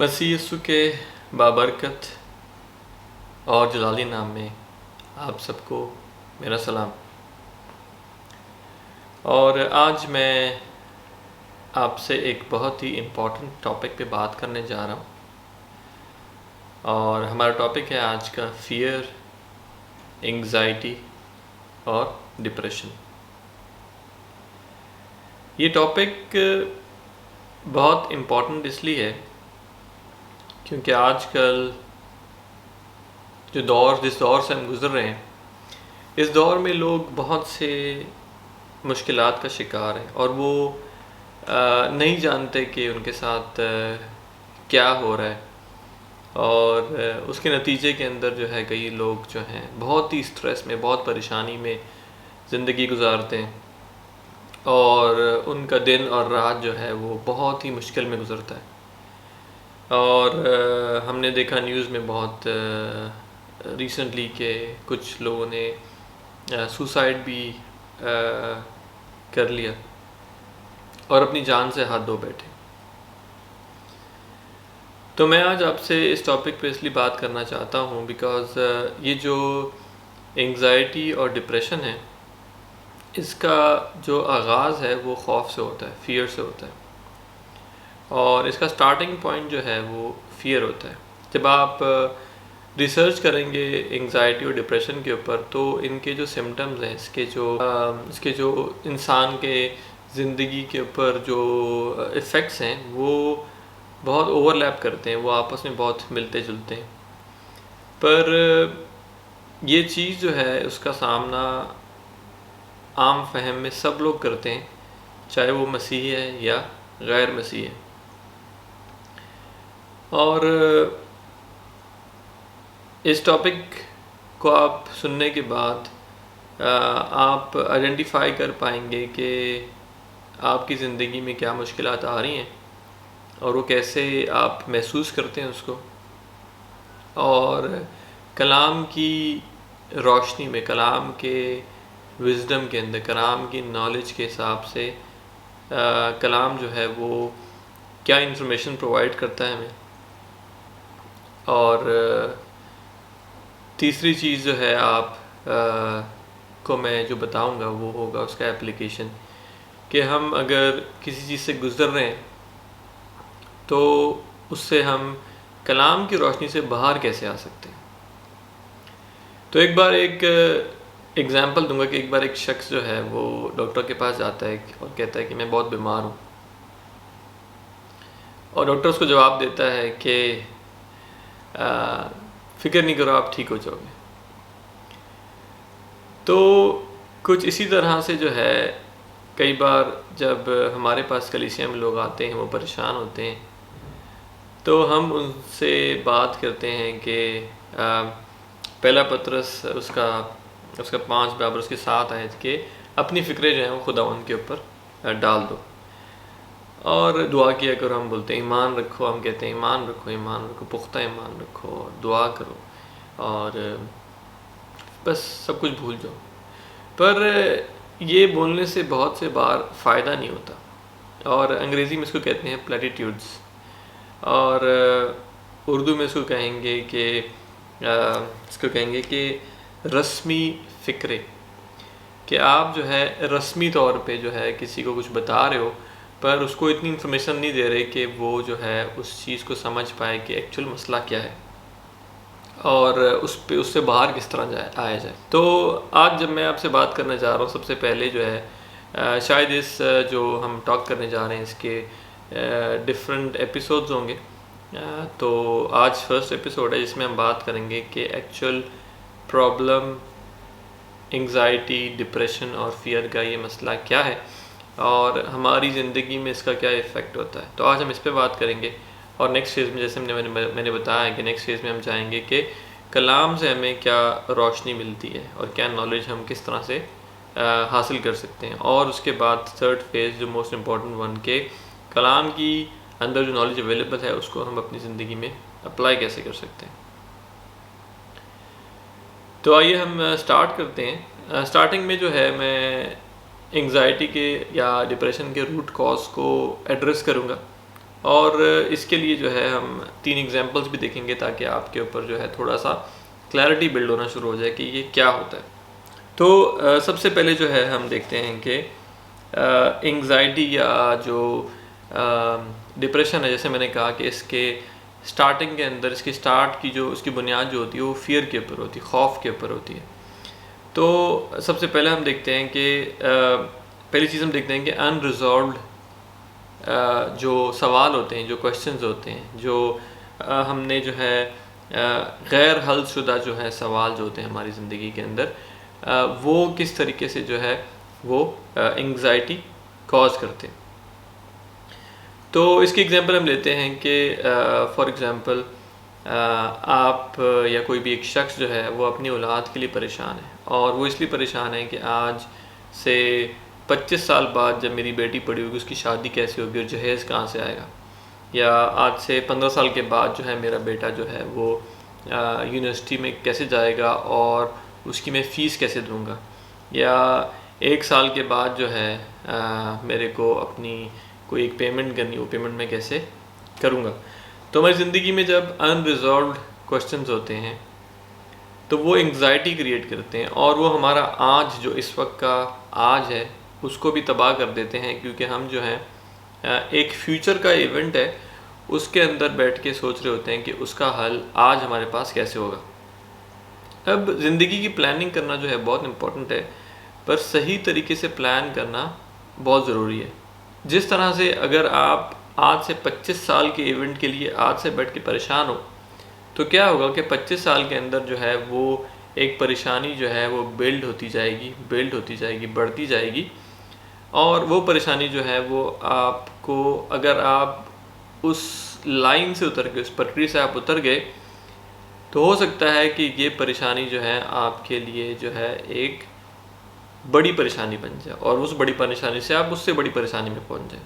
मसीह यीशु के बाबरकत और जलाली नाम में आप सबको मेरा सलाम। और आज मैं आपसे एक बहुत ही इम्पोर्टेंट टॉपिक पे बात करने जा रहा हूँ। और हमारा टॉपिक है आज का फियर, एंग्जाइटी और डिप्रेशन। ये टॉपिक बहुत इम्पोर्टेंट इसलिए है क्योंकि आजकल जिस दौर से हम गुज़र रहे हैं, इस दौर में लोग बहुत से मुश्किलात का शिकार हैं और वो नहीं जानते कि उनके साथ क्या हो रहा है। और उसके नतीजे के अंदर जो है कई लोग जो हैं बहुत ही स्ट्रेस में, बहुत परेशानी में ज़िंदगी गुजारते हैं और उनका दिन और रात जो है वो बहुत ही मुश्किल में गुज़रता है। और हमने देखा न्यूज़ में बहुत रिसेंटली के कुछ लोगों ने सुसाइड भी कर लिया और अपनी जान से हाथ धो बैठे। तो मैं आज आपसे इस टॉपिक पे इसलिए बात करना चाहता हूँ बिकॉज़ ये जो एंग्जाइटी और डिप्रेशन है, इसका जो आगाज़ है वो खौफ से होता है, फियर से होता है। और इसका स्टार्टिंग पॉइंट जो है वो फियर होता है। जब आप रिसर्च करेंगे एंग्जाइटी और डिप्रेशन के ऊपर तो इनके जो सिम्टम्स हैं, इसके जो इंसान के ज़िंदगी के ऊपर जो इफ़ेक्ट्स हैं वो बहुत ओवरलैप करते हैं, वो आपस में बहुत मिलते जुलते हैं। पर ये चीज़ जो है उसका सामना आम फहम में सब लोग करते हैं, चाहे वो मसीही है या गैर मसीही है। और इस टॉपिक को आप सुनने के बाद आप आइडेंटिफाई कर पाएंगे कि आपकी ज़िंदगी में क्या मुश्किलात आ रही हैं और वो कैसे आप महसूस करते हैं उसको। और कलाम की रोशनी में, कलाम के विज़डम के अंदर, कलाम की नॉलेज के हिसाब से कलाम जो है वो क्या इंफॉर्मेशन प्रोवाइड करता है हमें। और तीसरी चीज़ जो है आप को मैं जो बताऊंगा वो होगा उसका एप्लीकेशन, कि हम अगर किसी चीज़ से गुज़र रहे हैं तो उससे हम कलाम की रोशनी से बाहर कैसे आ सकते हैं। तो एक बार एक एग्ज़ाम्पल दूंगा कि एक बार एक शख्स जो है वो डॉक्टर के पास जाता है और कहता है कि मैं बहुत बीमार हूँ। और डॉक्टर उसको जवाब देता है कि फ़िक्र नहीं करो, आप ठीक हो जाओगे। तो कुछ इसी तरह से जो है कई बार जब हमारे पास कलीसिया में लोग आते हैं, वो परेशान होते हैं, तो हम उनसे बात करते हैं कि पहला पतरस उसका 5 बराबर उसके 7 आयत के अपनी फ़िक्रें जो हैं वो खुदा उनके ऊपर डाल दो और दुआ किया करो। हम बोलते हैं ईमान रखो, हम कहते हैं ईमान रखो, पुख्ता ईमान रखो और दुआ करो और बस सब कुछ भूल जाओ। पर ये बोलने से बहुत से बार फ़ायदा नहीं होता। और अंग्रेज़ी में इसको कहते हैं प्लेटिट्यूड्स, और उर्दू में इसको कहेंगे कि रस्मी फ़िक्रे, कि आप जो है रस्मी तौर पे जो है किसी को कुछ बता रहे हो पर उसको इतनी इन्फॉर्मेशन नहीं दे रहे कि वो जो है उस चीज़ को समझ पाए कि एक्चुअल मसला क्या है और उससे बाहर किस तरह आया जाए। तो आज जब मैं आपसे बात करने जा रहा हूँ, सबसे पहले जो है शायद इस जो हम टॉक करने जा रहे हैं इसके डिफरेंट एपिसोड्स होंगे। तो आज फर्स्ट एपिसोड है जिसमें हम बात करेंगे कि एक्चुअल प्रॉब्लम एंग्जाइटी, डिप्रेशन और फियर का ये मसला क्या है और हमारी ज़िंदगी में इसका क्या इफ़ेक्ट होता है। तो आज हम इस पे बात करेंगे। और नेक्स्ट फेज़ में, जैसे मैंने बताया है कि नेक्स्ट फेज़ में हम जाएंगे कि कलाम से हमें क्या रोशनी मिलती है और क्या नॉलेज हम किस तरह से हासिल कर सकते हैं। और उसके बाद थर्ड फेज़ जो मोस्ट इम्पॉर्टेंट वन, के कलाम की अंदर जो नॉलेज अवेलेबल है उसको हम अपनी ज़िंदगी में अप्लाई कैसे कर सकते हैं। तो आइए हम स्टार्ट करते हैं। स्टार्टिंग में जो है मैं एंग्जाइटी के या डिप्रेशन के रूट कॉज को एड्रेस करूँगा और इसके लिए जो है हम 3 एग्जांपल्स भी देखेंगे ताकि आपके ऊपर जो है थोड़ा सा क्लैरिटी बिल्ड होना शुरू हो जाए कि ये क्या होता है। तो सबसे पहले जो है हम देखते हैं कि एंग्जाइटी या जो डिप्रेशन है, जैसे मैंने कहा कि इसके स्टार्टिंग के अंदर इसकी स्टार्ट की जो उसकी बुनियाद जो होती है वो फियर के ऊपर होती है, खौफ के ऊपर होती है। तो सबसे पहले हम देखते हैं कि पहली चीज़ हम देखते हैं कि अनरिजॉल्व्ड जो सवाल होते हैं, जो क्वेश्चंस होते हैं, जो हमने जो है गैर हल शुदा जो है सवाल जो होते हैं हमारी ज़िंदगी के अंदर, वो किस तरीके से जो है वो एंग्जाइटी कॉज करते हैं। तो इसकी एग्जांपल हम लेते हैं कि फॉर एग्जांपल आप या कोई भी एक शख्स जो है वो अपनी औलाद के लिए परेशान है, और वो इसलिए परेशान है कि आज से 25 साल बाद जब मेरी बेटी पड़ी होगी उसकी शादी कैसे होगी और जहेज़ कहाँ से आएगा, या आज से 15 साल के बाद जो है मेरा बेटा जो है वो यूनिवर्सिटी में कैसे जाएगा और उसकी मैं फ़ीस कैसे दूंगा, या 1 साल के बाद जो है मेरे को अपनी कोई एक पेमेंट करनी, वो पेमेंट मैं कैसे करूँगा। तो हमारी ज़िंदगी में जब अनरिजॉल्व्ड क्वेश्चंस होते हैं तो वो एंग्जाइटी क्रिएट करते हैं, और वो हमारा आज जो इस वक्त का आज है उसको भी तबाह कर देते हैं, क्योंकि हम जो है एक फ्यूचर का इवेंट है उसके अंदर बैठ के सोच रहे होते हैं कि उसका हल आज हमारे पास कैसे होगा। अब ज़िंदगी की प्लानिंग करना जो है बहुत इम्पोर्टेंट है, पर सही तरीके से प्लान करना बहुत ज़रूरी है। जिस तरह से अगर आप आज से 25 साल के इवेंट के लिए आज से बैठ के परेशान हो, तो क्या होगा कि 25 साल के अंदर जो है वो एक परेशानी जो है वो बिल्ड होती जाएगी, बढ़ती जाएगी, और वो परेशानी जो है वो आपको, अगर आप उस लाइन से उतर गए, उस पटरी से आप उतर गए, तो हो सकता है कि ये परेशानी जो है आपके लिए जो है एक बड़ी परेशानी बन जाए, और उस बड़ी परेशानी से आप उससे बड़ी परेशानी में पहुंच जाए।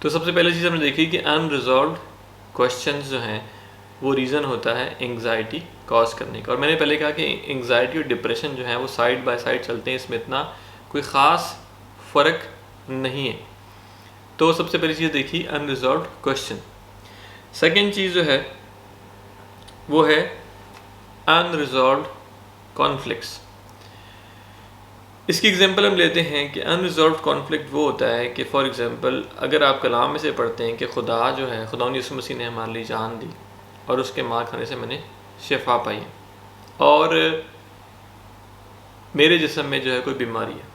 तो सबसे पहले चीज़ हमने देखी कि अनरिजॉल्व्ड क्वेश्चंस जो हैं वो रीज़न होता है एंग्जाइटी कॉज करने का। और मैंने पहले कहा कि एंग्जाइटी और डिप्रेशन जो है वो साइड बाय साइड चलते हैं, इसमें इतना कोई ख़ास फ़र्क नहीं है। तो सबसे पहली चीज़ देखी अनरिजॉल्व्ड क्वेश्चन। सेकेंड चीज़ जो है वो है अनरिजॉल्व्ड कॉन्फ्लिक्ट्स। इसकी एग्जांपल हम लेते हैं कि अनरिजॉल्व्ड कॉन्फ्लिक्ट वो होता है कि फॉर एग्जांपल अगर आप कलाम में से पढ़ते हैं कि खुदा जो है, खुदा यीशु मसीह ने हमारे लिए जान दी और उसके मार खाने से मैंने शिफा पाई है, और मेरे जिस्म में जो है कोई बीमारी है।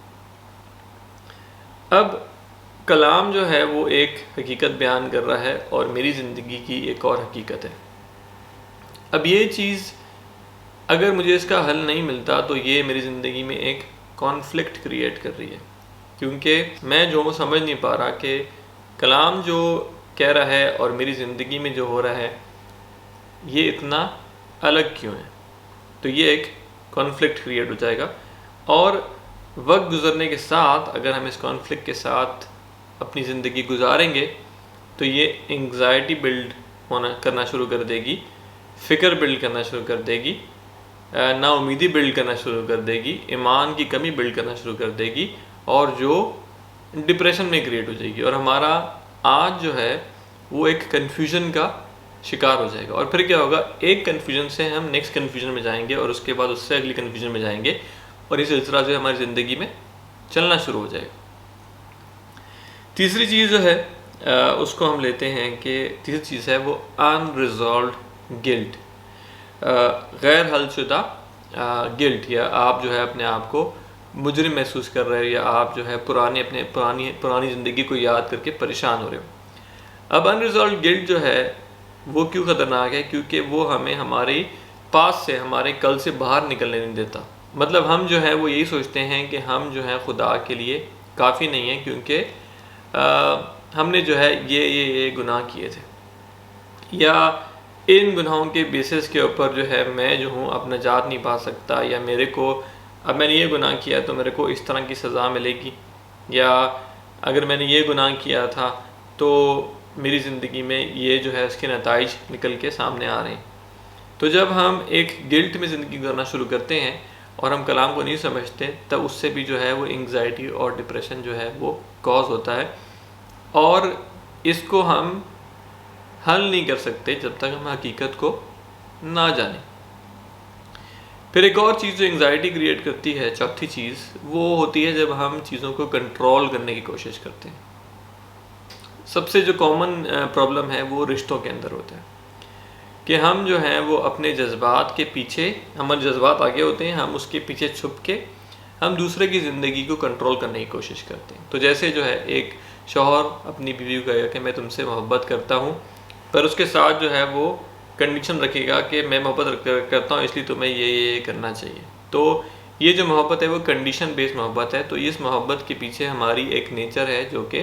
अब कलाम जो है वो एक हकीकत बयान कर रहा है और मेरी ज़िंदगी की एक और हकीकत है। अब ये चीज़ अगर मुझे इसका हल नहीं मिलता तो ये मेरी ज़िंदगी में एक कॉन्फ्लिक्ट क्रिएट कर रही है, क्योंकि मैं जो समझ नहीं पा रहा कि कलाम जो कह रहा है और मेरी ज़िंदगी में जो हो रहा है ये इतना अलग क्यों है। तो ये एक कॉन्फ्लिक्ट क्रिएट हो जाएगा, और वक्त गुजरने के साथ अगर हम इस कॉन्फ्लिक्ट के साथ अपनी ज़िंदगी गुजारेंगे तो ये एंग्जाइटी बिल्ड करना शुरू कर देगी, फ़िक्र बिल्ड करना शुरू कर देगी, नाउमीदी बिल्ड करना शुरू कर देगी, ईमान की कमी बिल्ड करना शुरू कर देगी, और जो डिप्रेशन में क्रिएट हो जाएगी, और हमारा आज जो है वो एक कन्फ्यूजन का शिकार हो जाएगा। और फिर क्या होगा, एक कन्फ्यूजन से हम नेक्स्ट कन्फ्यूजन में जाएंगे और उसके बाद उससे अगली कन्फ्यूजन में जाएंगे, और इस सिलसिला जो हमारी ज़िंदगी में चलना शुरू हो जाएगा। तीसरी चीज़ जो है उसको हम लेते हैं कि तीसरी चीज़ है वो अनरिजॉल्व्ड गिल्ट, गैर हलशुदा गिल्ट, या आप जो है अपने आप को मुजरिम महसूस कर रहे हो, या आप जो है पुरानी ज़िंदगी को याद करके परेशान हो रहे हो। अब अनरिजॉल्व्ड गिल्ट जो है वो क्यों ख़तरनाक है, क्योंकि वो हमें हमारे पास से, हमारे कल से बाहर निकलने नहीं देता। मतलब हम जो है वो यही सोचते हैं कि हम जो है खुदा के लिए काफ़ी नहीं है, क्योंकि हमने जो है ये गुनाह किए थे, या इन गुनाहों के बेसिस के ऊपर जो है मैं जो हूँ अब नजात नहीं पा सकता, या मेरे को अब मैंने ये गुनाह किया तो मेरे को इस तरह की सज़ा मिलेगी, या अगर मैंने ये गुनाह किया था तो मेरी ज़िंदगी में ये जो है उसके नताइज निकल के सामने आ रहे हैं। तो जब हम एक गिल्ट में ज़िंदगी गुजारना शुरू करते हैं और हम कलाम को नहीं समझते, तब उससे भी जो है वो एंग्जाइटी और डिप्रेशन जो है वो कॉज होता है। और इसको हम हल नहीं कर सकते जब तक हम हकीकत को ना जानें। फिर एक और चीज़ जो एंग्जाइटी क्रिएट करती है, चौथी चीज़, वो होती है जब हम चीज़ों को कंट्रोल करने की कोशिश करते हैं। सबसे जो कॉमन प्रॉब्लम है वो रिश्तों के अंदर होता है कि हम जो हैं वो अपने जज्बात के पीछे, हमारे जज्बात आगे होते हैं, हम उसके पीछे छुप के हम दूसरे की ज़िंदगी को कंट्रोल करने की कोशिश करते हैं। तो जैसे जो है एक शौहर अपनी बीवी को कहेगा कि मैं तुमसे मोहब्बत करता हूँ, पर उसके साथ जो है वो कंडीशन रखेगा कि मैं मोहब्बत करता हूँ इसलिए तुम्हें ये करना चाहिए। तो ये जो मोहब्बत है वो कंडीशन बेस्ड मोहब्बत है। तो इस मोहब्बत के पीछे हमारी एक नेचर है जो कि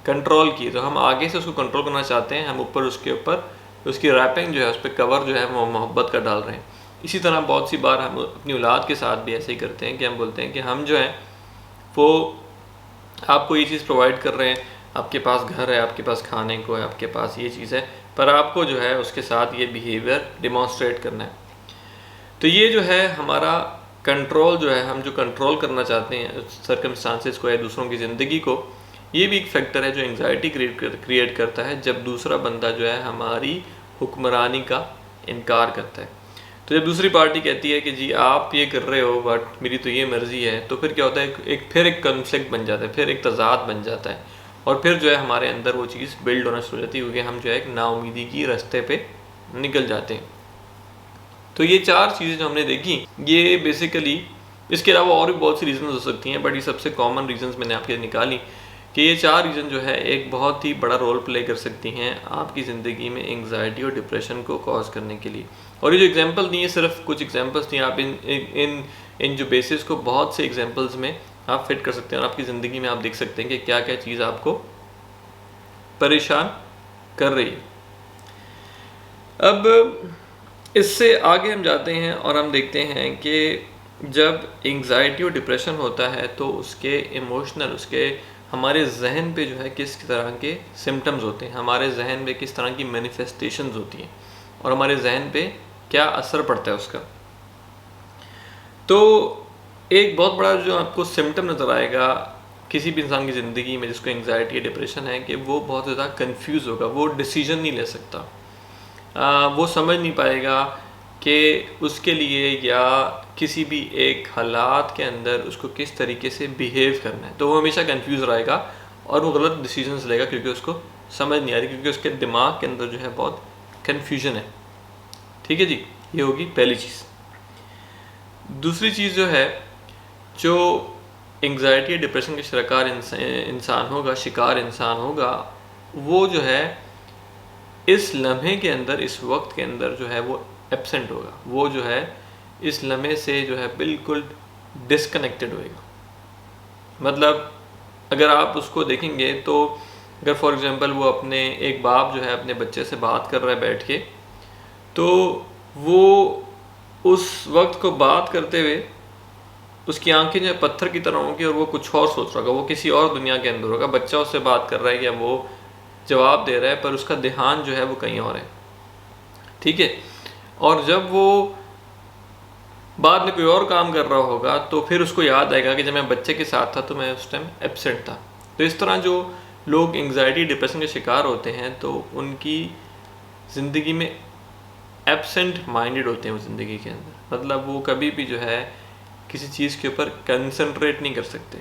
कंट्रोल की, तो हम आगे से उसको कंट्रोल करना चाहते हैं, हम ऊपर उसके ऊपर उसकी रैपिंग जो है, उस पर कवर जो है वो मोहब्बत का डाल रहे हैं। इसी तरह बहुत सी बार हम अपनी औलाद के साथ भी ऐसे ही करते हैं कि हम बोलते हैं कि हम जो हैं वो आपको ये चीज़ प्रोवाइड कर रहे हैं, आपके पास घर है, आपके पास खाने को है, आपके पास ये चीज़ है, पर आपको जो है उसके साथ ये बिहेवियर डिमॉन्स्ट्रेट करना है। तो ये जो है हमारा कंट्रोल जो है, हम जो कंट्रोल करना चाहते हैं सर्कमस्टांसेस को या दूसरों की ज़िंदगी को, ये भी एक फैक्टर है जो एंग्जाइटी क्रिएट करता है जब दूसरा बंदा जो है हमारी हुक्मरानी का इनकार करता है। तो जब दूसरी पार्टी कहती है कि जी आप ये कर रहे हो बट मेरी तो ये मर्ज़ी है, तो फिर क्या होता है, फिर एक कॉन्फ्लिक्ट बन जाता है, फिर एक तज़ाद बन जाता है, और फिर जो है हमारे अंदर वो चीज़ बिल्ड होना शुरू हो जाती है, क्योंकि हम जो है एक नाउमीदी की रास्ते पे निकल जाते हैं। तो ये चार चीज़ें जो हमने देखी, ये बेसिकली, इसके अलावा और भी बहुत सी रीज़न्स हो सकती हैं, बट ये सबसे कॉमन रीज़न्स मैंने आपके निकाली कि ये चार रीज़न जो है एक बहुत ही बड़ा रोल प्ले कर सकती हैं आपकी ज़िंदगी में एंग्जाइटी और डिप्रेशन को कॉज करने के लिए। और ये जो एग्जांपल नहीं है, सिर्फ कुछ एग्जांपल्स नहीं, आप इन जो बेसिस को बहुत से एग्जांपल्स में आप फिट कर सकते हैं, और आपकी ज़िंदगी में आप देख सकते हैं कि क्या क्या चीज़ आपको परेशान कर रही है। अब इससे आगे हम जाते हैं और हम देखते हैं कि जब एंग्जाइटी और डिप्रेशन होता है तो उसके इमोशनल, उसके हमारे जहन पे जो है किस तरह के सिम्टम्स होते हैं, हमारे जहन पे किस तरह की मैनिफेस्टेशंस होती हैं, और हमारे जहन पे क्या असर पड़ता है उसका। तो एक बहुत बड़ा जो आपको सिम्टम नज़र आएगा किसी भी इंसान की ज़िंदगी में जिसको एंग्जाइटी या डिप्रेशन है कि वो बहुत ज़्यादा कंफ्यूज होगा, वो डिसीजन नहीं ले सकता, वो समझ नहीं पाएगा कि उसके लिए या किसी भी एक हालात के अंदर उसको किस तरीके से बिहेव करना है। तो वो हमेशा कंफ्यूज रहेगा और वो गलत डिसीजंस लेगा क्योंकि उसको समझ नहीं आ रही, क्योंकि उसके दिमाग के अंदर जो है बहुत कन्फ्यूजन है। ठीक है जी, ये होगी पहली चीज़। दूसरी चीज़ जो है, जो एंग्जाइटी या डिप्रेशन के शिकार इंसान होगा, वो जो है इस लम्हे के अंदर, इस वक्त के अंदर जो है वो एब्सेंट होगा, वो जो है इस लम्हे से जो है बिल्कुल डिस्कनेक्टेड होएगा। मतलब अगर आप उसको देखेंगे तो अगर फॉर एग्जांपल वो अपने, एक बाप जो है अपने बच्चे से बात कर रहा है बैठ के, तो वो उस वक्त को बात करते हुए उसकी आंखें जो है पत्थर की तरह होंगी और वो कुछ और सोच रहा होगा, वो किसी और दुनिया के अंदर होगा। बच्चा उससे बात कर रहा है या वो जवाब दे रहा है, पर उसका ध्यान जो है वो कहीं और है। ठीक है, और जब वो बाद में कोई और काम कर रहा होगा तो फिर उसको याद आएगा कि जब मैं बच्चे के साथ था तो मैं उस टाइम एब्सेंट था। तो इस तरह जो लोग एंग्जाइटी डिप्रेशन के शिकार होते हैं तो उनकी ज़िंदगी में एब्सेंट माइंडेड होते हैं वो ज़िंदगी के अंदर, मतलब वो कभी भी जो है किसी चीज़ के ऊपर कंसंट्रेट नहीं कर सकते,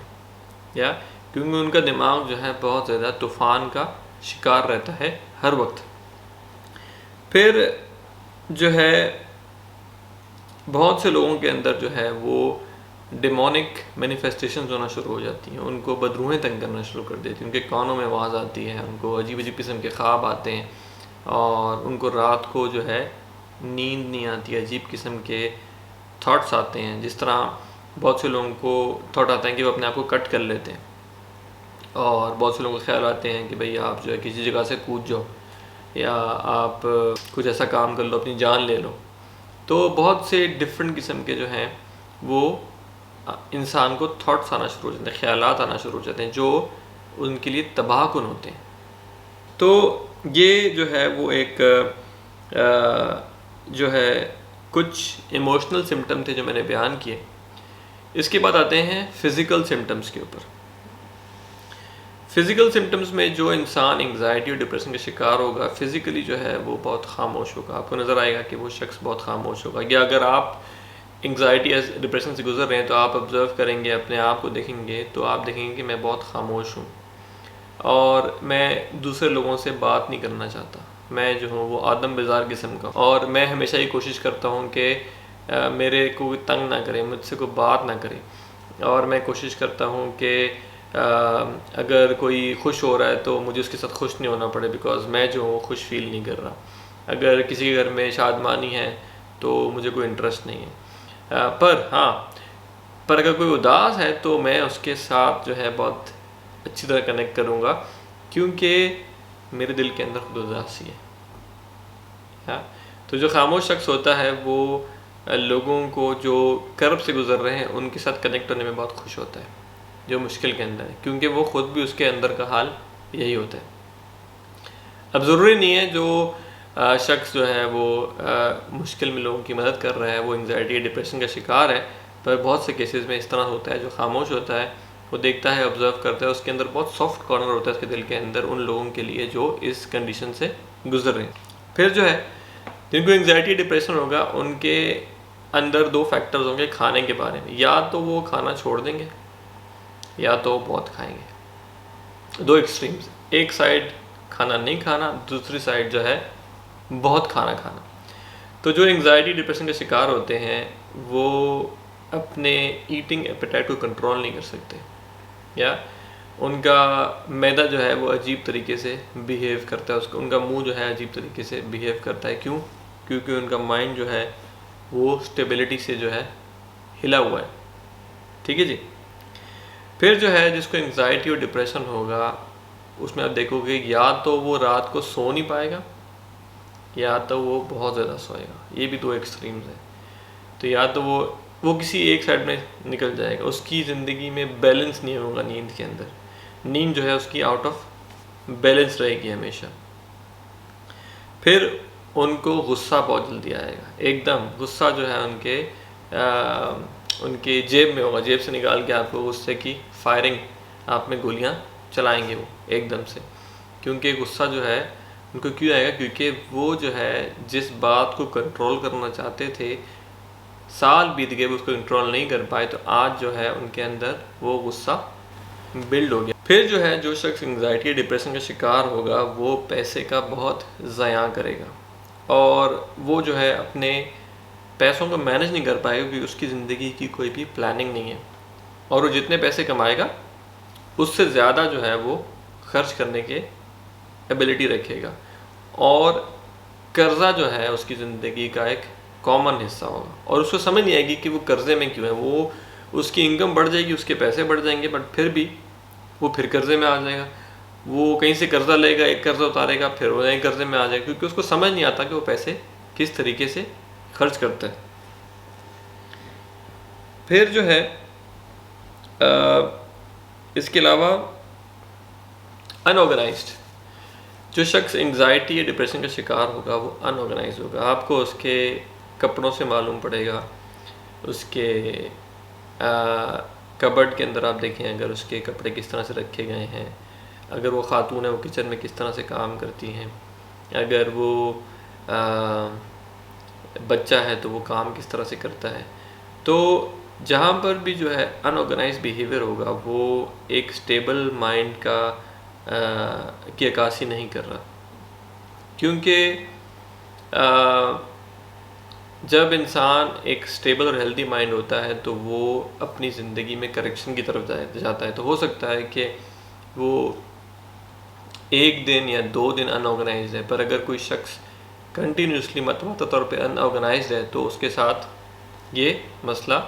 या क्योंकि उनका दिमाग जो है बहुत ज़्यादा तूफ़ान का शिकार रहता है हर वक्त। फिर जो है बहुत से लोगों के अंदर जो है वो डेमोनिक मैनिफेस्टेशंस होना शुरू हो जाती हैं, उनको बदरूहें तंग करना शुरू कर देती हैं, उनके कानों में आवाज़ आती है, उनको अजीब अजीब किस्म के ख्वाब आते हैं, और उनको रात को जो है नींद नहीं आती, अजीब किस्म के थॉट्स आते हैं। जिस तरह बहुत से लोगों को थॉट आता है कि वो अपने आप को कट कर लेते हैं, और बहुत से लोगों को ख्याल आते हैं कि भाई आप जो है किसी जगह से कूद जाओ, या आप कुछ ऐसा काम कर लो, अपनी जान ले लो। तो बहुत से डिफरेंट किस्म के जो हैं वो इंसान को थॉट्स आना शुरू हो जाते हैं, ख्यालात आना शुरू हो जाते हैं जो उनके लिए तबाहकुन होते हैं। तो ये जो है वो एक जो है कुछ इमोशनल सिम्टम थे जो मैंने बयान किए। इसके बाद आते हैं फ़िज़िकल सिम्टम्स के ऊपर। फिज़िकल सिम्टम्स में जो इंसान एंग्जाइटी और डिप्रेशन का शिकार होगा, फिज़िकली जो है वो बहुत खामोश होगा। आपको नज़र आएगा कि वो शख्स बहुत खामोश होगा। या अगर आप एंग्जाइटी या डिप्रेशन से गुजर रहे हैं तो आप ऑब्ज़र्व करेंगे, अपने आप को देखेंगे तो आप देखेंगे कि मैं बहुत खामोश हूँ और मैं दूसरे लोगों से बात नहीं करना चाहता। मैं जो हूँ वो आदम बेजार किस्म का, और मैं हमेशा ये कोशिश करता हूँ कि मेरे को कोई तंग ना करे, मुझसे कोई बात ना करे। और मैं कोशिश करता हूँ कि अगर कोई खुश हो रहा है तो मुझे उसके साथ खुश नहीं होना पड़े, बिकॉज़ मैं जो हूँ खुश फील नहीं कर रहा। अगर किसी के घर में शादमानी है तो मुझे कोई इंटरेस्ट नहीं है। पर अगर कोई उदास है तो मैं उसके साथ जो है बहुत अच्छी तरह कनेक्ट करूँगा, क्योंकि मेरे दिल के अंदर खुद उदासी है। हाँ, तो जो खामोश शख्स होता है वो लोगों को जो कर्ब से गुजर रहे हैं उनके साथ कनेक्ट होने में बहुत खुश होता है, जो मुश्किल के अंदर है, क्योंकि वो खुद भी उसके अंदर का हाल यही होता है। अब ज़रूरी नहीं है जो शख्स जो है वो मुश्किल में लोगों की मदद कर रहा है वो एंग्जाइटी या डिप्रेशन का शिकार है, पर बहुत से केसेस में इस तरह होता है। जो खामोश होता है वो देखता है, ऑब्जर्व करता है, उसके अंदर बहुत सॉफ्ट कॉर्नर होता है उसके दिल के अंदर उन लोगों के लिए जो इस कंडीशन से गुजर रहे हैं। फिर जो है जिनको एंग्जाइटी डिप्रेशन होगा उनके अंदर दो फैक्टर्स होंगे खाने के बारे में, या तो वो खाना छोड़ देंगे या तो वो बहुत खाएंगे। दो एक्सट्रीम्स, एक साइड खाना नहीं खाना, दूसरी साइड जो है बहुत खाना खाना। तो जो एंग्जाइटी डिप्रेशन के शिकार होते हैं वो अपने ईटिंग एपेटाइट को कंट्रोल नहीं कर सकते, या उनका मैदा जो है वो अजीब तरीके से बिहेव करता है, उसका उनका मुंह जो है अजीब तरीके से बिहेव करता है। क्यों? क्योंकि उनका माइंड जो है वो स्टेबिलिटी से जो है हिला हुआ है। ठीक है जी। फिर जो है जिसको एंग्जाइटी और डिप्रेशन होगा उसमें आप देखोगे या तो वो रात को सो नहीं पाएगा या तो वो बहुत ज़्यादा सोएगा। ये भी दो एक्सट्रीम्स हैं। तो या तो वो किसी एक साइड में निकल जाएगा, उसकी ज़िंदगी में बैलेंस नहीं होगा नींद के अंदर, नींद जो है उसकी आउट ऑफ बैलेंस रहेगी हमेशा। फिर उनको गुस्सा बहुत जल्दी आएगा, एकदम गुस्सा जो है उनके जेब में होगा, जेब से निकाल के आपको गुस्से की फायरिंग आप में गोलियां चलाएंगे वो एकदम से। क्योंकि गुस्सा जो है उनको क्यों आएगा? क्योंकि वो जो है जिस बात को कंट्रोल करना चाहते थे, साल बीत गए वो उसको कंट्रोल नहीं कर पाए, तो आज जो है उनके अंदर वो गुस्सा बिल्ड हो गया। फिर जो है जो शख्स एंग्जाइटी डिप्रेशन का शिकार होगा वो पैसे का बहुत ज़ाया करेगा और वो जो है अपने पैसों को मैनेज नहीं कर पाएगा, क्योंकि उसकी ज़िंदगी की कोई भी प्लानिंग नहीं है। और वो जितने पैसे कमाएगा उससे ज़्यादा जो है वो खर्च करने के एबिलिटी रखेगा, और कर्ज़ा जो है उसकी ज़िंदगी का एक कॉमन हिस्सा होगा। और उसको समझ नहीं आएगी कि वो कर्ज़े में क्यों है। वो उसकी इनकम बढ़ जाएगी, उसके पैसे बढ़ जाएंगे, बट फिर भी वो फिर कर्ज़े में आ जाएगा। वो कहीं से कर्ज़ा लेगा, एक कर्ज़ा उतारेगा, फिर वो नए कर्ज़े में आ जाएगा, क्योंकि उसको समझ नहीं आता कि वो पैसे किस तरीके से खर्च करता है। फिर जो है इसके अलावा अनऑर्गेनाइज्ड, जो शख्स एंग्जाइटी या डिप्रेशन का शिकार होगा वो अनऑर्गेनाइज होगा। आपको उसके कपड़ों से मालूम पड़ेगा, उसके कबर्ड के अंदर आप देखें अगर उसके कपड़े किस तरह से रखे गए हैं, अगर वो खातून है वो किचन में किस तरह से काम करती हैं, अगर वो बच्चा है तो वो काम किस तरह से करता है। तो जहाँ पर भी जो है अनऑर्गेनाइज बिहेवियर होगा वो एक स्टेबल माइंड का की अक्कासी नहीं कर रहा, क्योंकि जब इंसान एक स्टेबल और हेल्दी माइंड होता है तो वो अपनी ज़िंदगी में करेक्शन की तरफ जाता है। तो हो सकता है कि वो एक दिन या 2 दिन अनऑर्गेनाइज है, पर अगर कोई शख्स कंटिन्यूसली मतवाता तौर पे अनऑर्गेनाइज्ड है तो उसके साथ ये मसला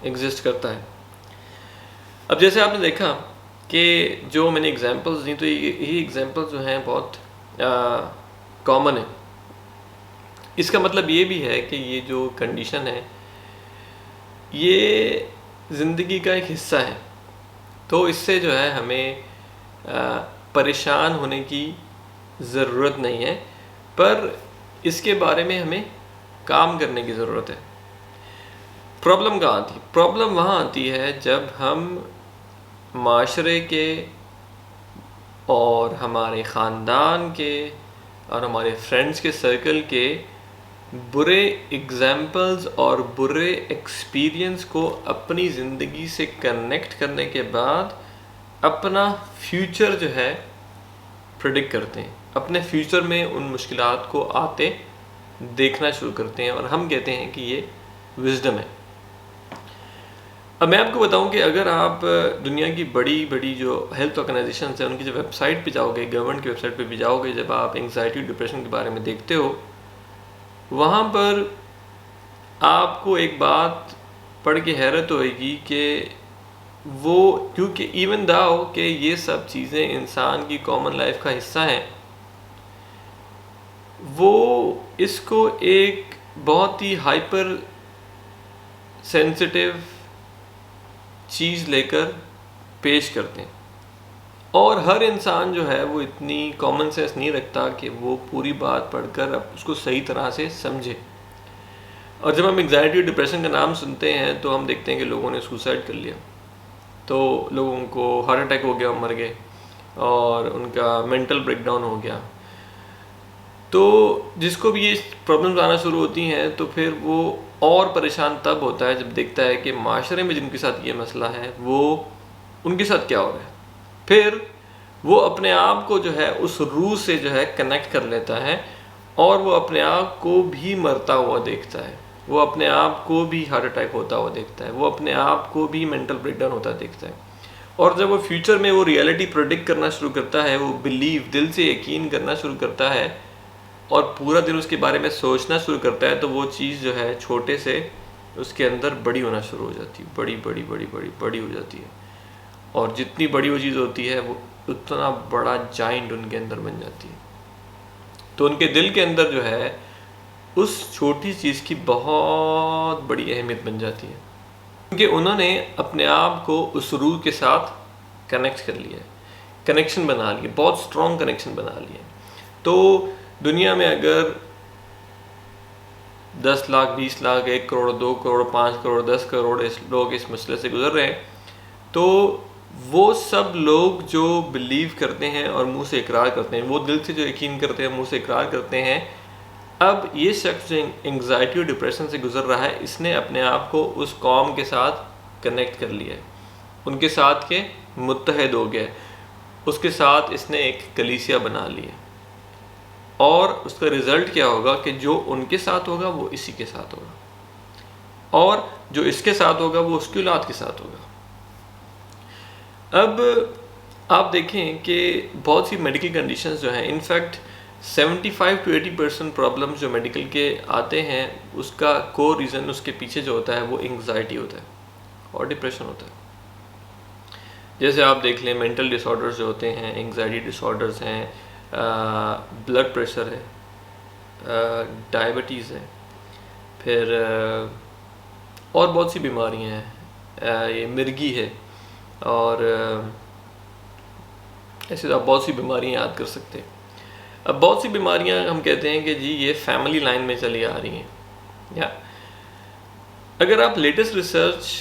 एग्जिस्ट करता है। अब जैसे आपने देखा कि जो मैंने एग्जांपल्स दी, तो ये एग्जांपल्स जो हैं बहुत कॉमन है। इसका मतलब ये भी है कि ये जो कंडीशन है ये ज़िंदगी का एक हिस्सा है, तो इससे जो है हमें परेशान होने की ज़रूरत नहीं है, पर इसके बारे में हमें काम करने की ज़रूरत है। प्रॉब्लम कहाँ आती है? प्रॉब्लम वहाँ आती है जब हम माशरे के और हमारे ख़ानदान के और हमारे फ्रेंड्स के सर्कल के बुरे एग्जाम्पल्स और बुरे एक्सपीरियंस को अपनी ज़िंदगी से कनेक्ट करने के बाद अपना फ्यूचर जो है प्रेडिक्ट करते हैं, अपने फ्यूचर में उन मुश्किलात को आते देखना शुरू करते हैं, और हम कहते हैं कि ये विजडम है। अब मैं आपको बताऊं कि अगर आप दुनिया की बड़ी बड़ी जो हेल्थ ऑर्गेनाइजेशन हैं उनकी जो वेबसाइट पे जाओगे, गवर्नमेंट की वेबसाइट पे भी जाओगे, जब आप एंग्जाइटी डिप्रेशन के बारे में देखते हो, वहाँ पर आपको एक बात पढ़ के हैरत होएगी कि वो, क्योंकि इवन दाओ कि ये सब चीज़ें इंसान की कॉमन लाइफ का हिस्सा हैं, वो इसको एक बहुत ही हाइपर सेंसिटिव चीज़ लेकर पेश करते हैं, और हर इंसान जो है वो इतनी कॉमन सेंस नहीं रखता कि वो पूरी बात पढ़कर अब उसको सही तरह से समझे। और जब हम एंग्जाइटी और डिप्रेशन का नाम सुनते हैं तो हम देखते हैं कि लोगों ने सुसाइड कर लिया, तो लोगों को हार्ट अटैक हो गया, मर गए, और उनका मेंटल ब्रेकडाउन हो गया। तो जिसको भी ये प्रॉब्लम्स आना शुरू होती हैं तो फिर वो और परेशान तब होता है जब देखता है कि माशरे में जिनके साथ ये मसला है वो उनके साथ क्या हो रहा है। फिर वो अपने आप को जो है उस रूह से जो है कनेक्ट कर लेता है, और वो अपने आप को भी मरता हुआ देखता है, वो अपने आप को भी हार्ट अटैक होता हुआ देखता है, वो अपने आप को भी मेंटल ब्रेकडाउन होता देखता है। और जब वो फ्यूचर में वो रियलिटी प्रेडिक्ट करना शुरू करता है, वो बिलीव, दिल से यकीन करना शुरू करता है और पूरा दिन उसके बारे में सोचना शुरू करता है, तो वो चीज़ जो है छोटे से उसके अंदर बड़ी होना शुरू हो जाती है, बड़ी बड़ी बड़ी बड़ी बड़ी हो जाती है, और जितनी बड़ी वो चीज़ होती है वो उतना बड़ा जाइंट उनके अंदर बन जाती है। तो उनके दिल के अंदर जो है उस छोटी चीज़ की बहुत बड़ी अहमियत बन जाती है, क्योंकि उन्होंने अपने आप को उस रूह के साथ कनेक्ट कर लिया है, कनेक्शन बना लिया, बहुत स्ट्रॉन्ग कनेक्शन बना लिया। तो दुनिया में अगर 10 लाख, 20 लाख, 1 करोड़, 2 करोड़, 5 करोड़, 10 करोड़ लोग इस मसले से गुजर रहे हैं, तो वो सब लोग जो बिलीव करते हैं और मुंह से इकरार करते हैं, वो दिल से जो यकीन करते हैं, मुंह से इकरार करते हैं, अब ये शख्स जो एंग्जाइटी और डिप्रेशन से गुजर रहा है, इसने अपने आप को उस कौम के साथ कनेक्ट कर लिया है, उनके साथ के मुत्तहद हो गया, उसके साथ इसने एक कलीसिया बना ली है, और उसका रिज़ल्ट क्या होगा कि जो उनके साथ होगा वो इसी के साथ होगा, और जो इसके साथ होगा वो उसकी औलाद के साथ होगा। अब आप देखें कि बहुत सी मेडिकल कंडीशंस जो हैं, इनफैक्ट 75 to 80% प्रॉब्लम्स जो मेडिकल के आते हैं, उसका कोर रीज़न उसके पीछे जो होता है वो एंग्जाइटी होता है और डिप्रेशन होता है। जैसे आप देख लें, मेंटल डिसऑर्डर्स जो होते हैं, एंग्जाइटी डिसऑर्डर्स हैं, ब्लड प्रेशर है, डायबिटीज़ है, फिर और बहुत सी बीमारियां हैं, ये मिर्गी है, और ऐसे तो आप बहुत सी बीमारियां याद कर सकते हैं। अब बहुत सी बीमारियां हम कहते हैं कि जी ये फैमिली लाइन में चली आ रही हैं, या अगर आप लेटेस्ट रिसर्च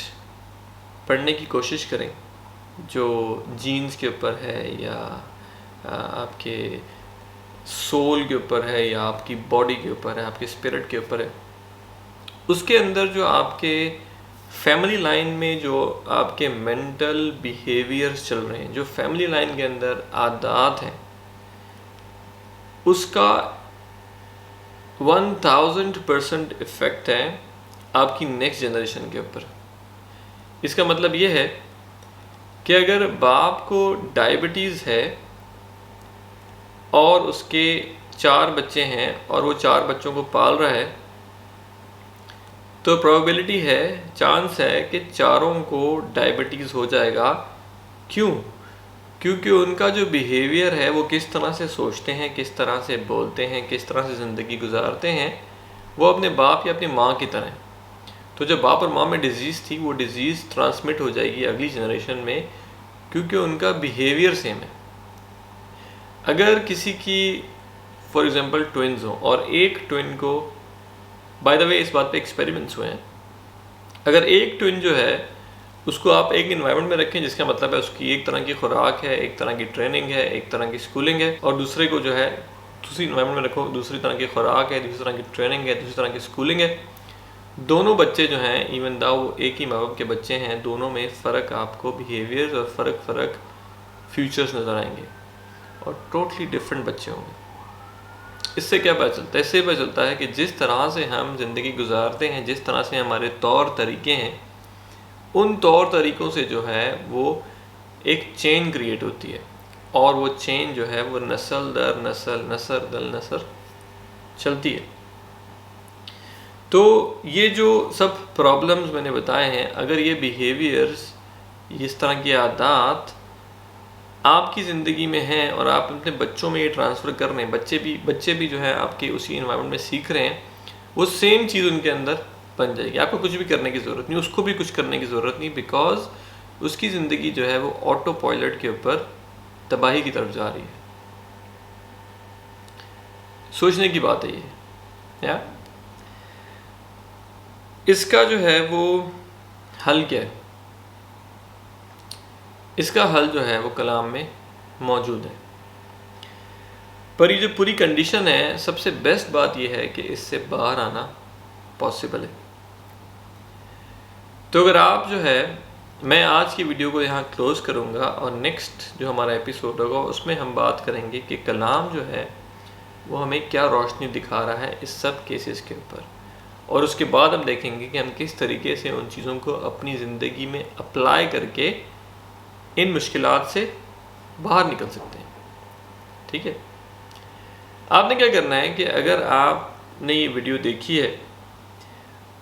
पढ़ने की कोशिश करें जो जीन्स के ऊपर है, या आपके सोल के ऊपर है, या आपकी बॉडी के ऊपर है, आपके स्पिरिट के ऊपर है, उसके अंदर जो आपके फैमिली लाइन में जो आपके मेंटल बिहेवियर्स चल रहे हैं, जो फैमिली लाइन के अंदर आदत हैं, उसका 1000% इफ़ेक्ट है आपकी नेक्स्ट जनरेशन के ऊपर। इसका मतलब ये है कि अगर बाप को डायबिटीज़ है और उसके 4 बच्चे हैं और वो 4 बच्चों को पाल रहा है, तो प्रोबेबिलिटी है, चांस है कि चारों को डायबिटीज़ हो जाएगा। क्यों? क्योंकि उनका जो बिहेवियर है, वो किस तरह से सोचते हैं, किस तरह से बोलते हैं, किस तरह से ज़िंदगी गुजारते हैं, वो अपने बाप या अपनी माँ की तरह। तो जब बाप और माँ में डिज़ीज़ थी, वो डिज़ीज़ ट्रांसमिट हो जाएगी अगली जनरेशन में, क्योंकि उनका बिहेवियर सेम है। अगर किसी की फॉर एग्ज़ाम्पल ट्विन्स हो, और एक ट्विन को, बाय द वे इस बात पे एक्सपेरिमेंट्स हुए हैं, अगर एक ट्विन जो है उसको आप एक इन्वायरमेंट में रखें, जिसका मतलब है उसकी एक तरह की खुराक है, एक तरह की ट्रेनिंग है, एक तरह की स्कूलिंग है, और दूसरे को जो है दूसरी इन्वायरमेंट में रखो, दूसरी तरह की खुराक है, दूसरी तरह की ट्रेनिंग है, दूसरी तरह की स्कूलिंग है। दोनों बच्चे जो हैं, इवन दा वो एक ही माँ बाप के बच्चे हैं, दोनों में फ़र्क आपको बिहेवियर और फ़र्क फ्यूचर्स नज़र आएंगे और टोटली डिफरेंट बच्चे होंगे। इससे क्या पता चलता है? इससे पता चलता है कि जिस तरह से हम ज़िंदगी गुजारते हैं, जिस तरह से हमारे तौर तरीके हैं, उन तौर तरीक़ों से जो है वो एक चेन क्रिएट होती है, और वो चेन जो है वो नस्ल दर नस्ल चलती है। तो ये जो सब प्रॉब्लम्स मैंने बताए हैं, अगर ये बिहेवियर्स, इस तरह की आदत आपकी ज़िंदगी में हैं और आप अपने बच्चों में ये ट्रांसफ़र कर रहे हैं, बच्चे भी जो है आपके उसी इन्वायरमेंट में सीख रहे हैं, वो सेम चीज़ उनके अंदर बन जाएगी। आपको कुछ भी करने की ज़रूरत नहीं, उसको भी कुछ करने की ज़रूरत नहीं, बिकॉज उसकी ज़िंदगी जो है वो ऑटो पायलट के ऊपर तबाही की तरफ जा रही है। सोचने की बात है ये, या इसका जो है वो हल क्या है? इसका हल जो है वो कलाम में मौजूद है, पर ये जो पूरी कंडीशन है, सबसे बेस्ट बात ये है कि इससे बाहर आना पॉसिबल है। तो अगर आप जो है, मैं आज की वीडियो को यहाँ क्लोज करूँगा और नेक्स्ट जो हमारा एपिसोड होगा उसमें हम बात करेंगे कि कलाम जो है वो हमें क्या रोशनी दिखा रहा है इस सब केसेस के ऊपर, और उसके बाद हम देखेंगे कि हम किस तरीके से उन चीज़ों को अपनी ज़िंदगी में अप्लाई करके इन मुश्किलात से बाहर निकल सकते हैं। ठीक है, आपने क्या करना है कि अगर आपने ये वीडियो देखी है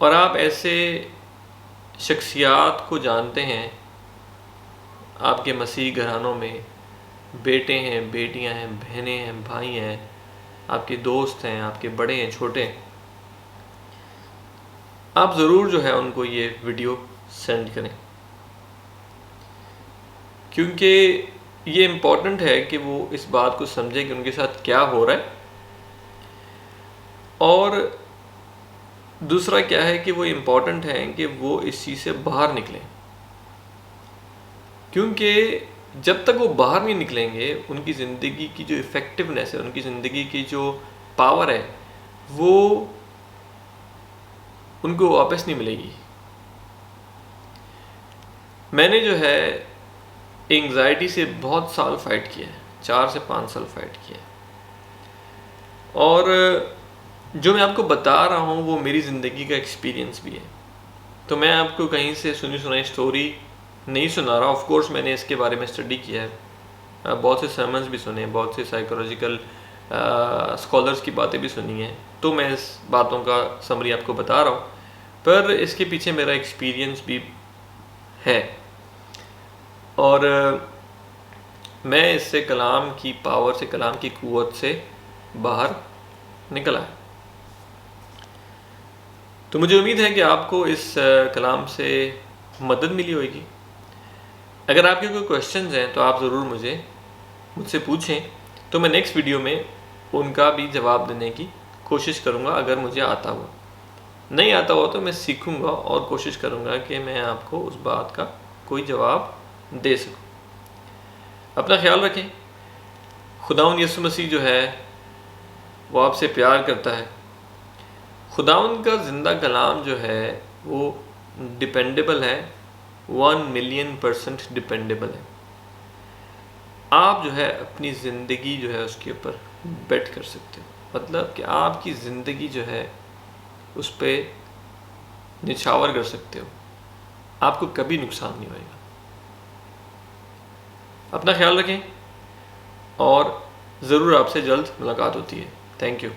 और आप ऐसे शख्सियात को जानते हैं, आपके मसीह घरानों में बेटे हैं, बेटियां हैं, बहनें हैं, भाई हैं, आपके दोस्त हैं, आपके बड़े हैं, छोटे हैं, आप ज़रूर जो है उनको ये वीडियो सेंड करें, क्योंकि ये इम्पॉर्टेंट है कि वो इस बात को समझें कि उनके साथ क्या हो रहा है, और दूसरा क्या है कि वो इम्पॉर्टेंट है कि वो इस चीज़ से बाहर निकलें, क्योंकि जब तक वो बाहर नहीं निकलेंगे उनकी ज़िंदगी की जो इफ़ेक्टिवनेस है, उनकी ज़िंदगी की जो पावर है, वो उनको वापस नहीं मिलेगी। मैंने जो है एंग्जाइटी से बहुत साल फाइट किया है, 4 से 5 साल फाइट किया है, और जो मैं आपको बता रहा हूँ वो मेरी ज़िंदगी का एक्सपीरियंस भी है। तो मैं आपको कहीं से सुनी सुनाई स्टोरी नहीं सुना रहा। ऑफ कोर्स मैंने इसके बारे में स्टडी किया है, बहुत से सर्मन्स भी सुने, बहुत से साइकोलॉजिकल स्कॉलर्स की बातें भी सुनी हैं, तो मैं इस बातों का समरी आपको बता रहा हूँ, पर इसके पीछे मेरा एक्सपीरियंस भी है, और मैं इससे कलाम की पावर से, कलाम की क़ुव्वत से बाहर निकला है। तो मुझे उम्मीद है कि आपको इस कलाम से मदद मिली होगी। अगर आपके कोई क्वेश्चंस हैं तो आप ज़रूर मुझसे पूछें, तो मैं नेक्स्ट वीडियो में उनका भी जवाब देने की कोशिश करूँगा। अगर मुझे आता हुआ, नहीं आता हुआ तो मैं सीखूँगा और कोशिश करूँगा कि मैं आपको उस बात का कोई जवाब दे सकूँ। अपना ख्याल रखें। खुदावंद यीशु मसीह जो है वो आपसे प्यार करता है। खुदावंद का ज़िंदा कलाम जो है वो डिपेंडेबल है, 1,000,000% डिपेंडेबल है। आप जो है अपनी ज़िंदगी जो है उसके ऊपर बेट कर सकते हो, मतलब कि आपकी ज़िंदगी जो है उस पर निछावर कर सकते हो, आपको कभी नुकसान नहीं होएगा। अपना ख्याल रखें और ज़रूर आपसे जल्द मुलाकात होती है। Thank you.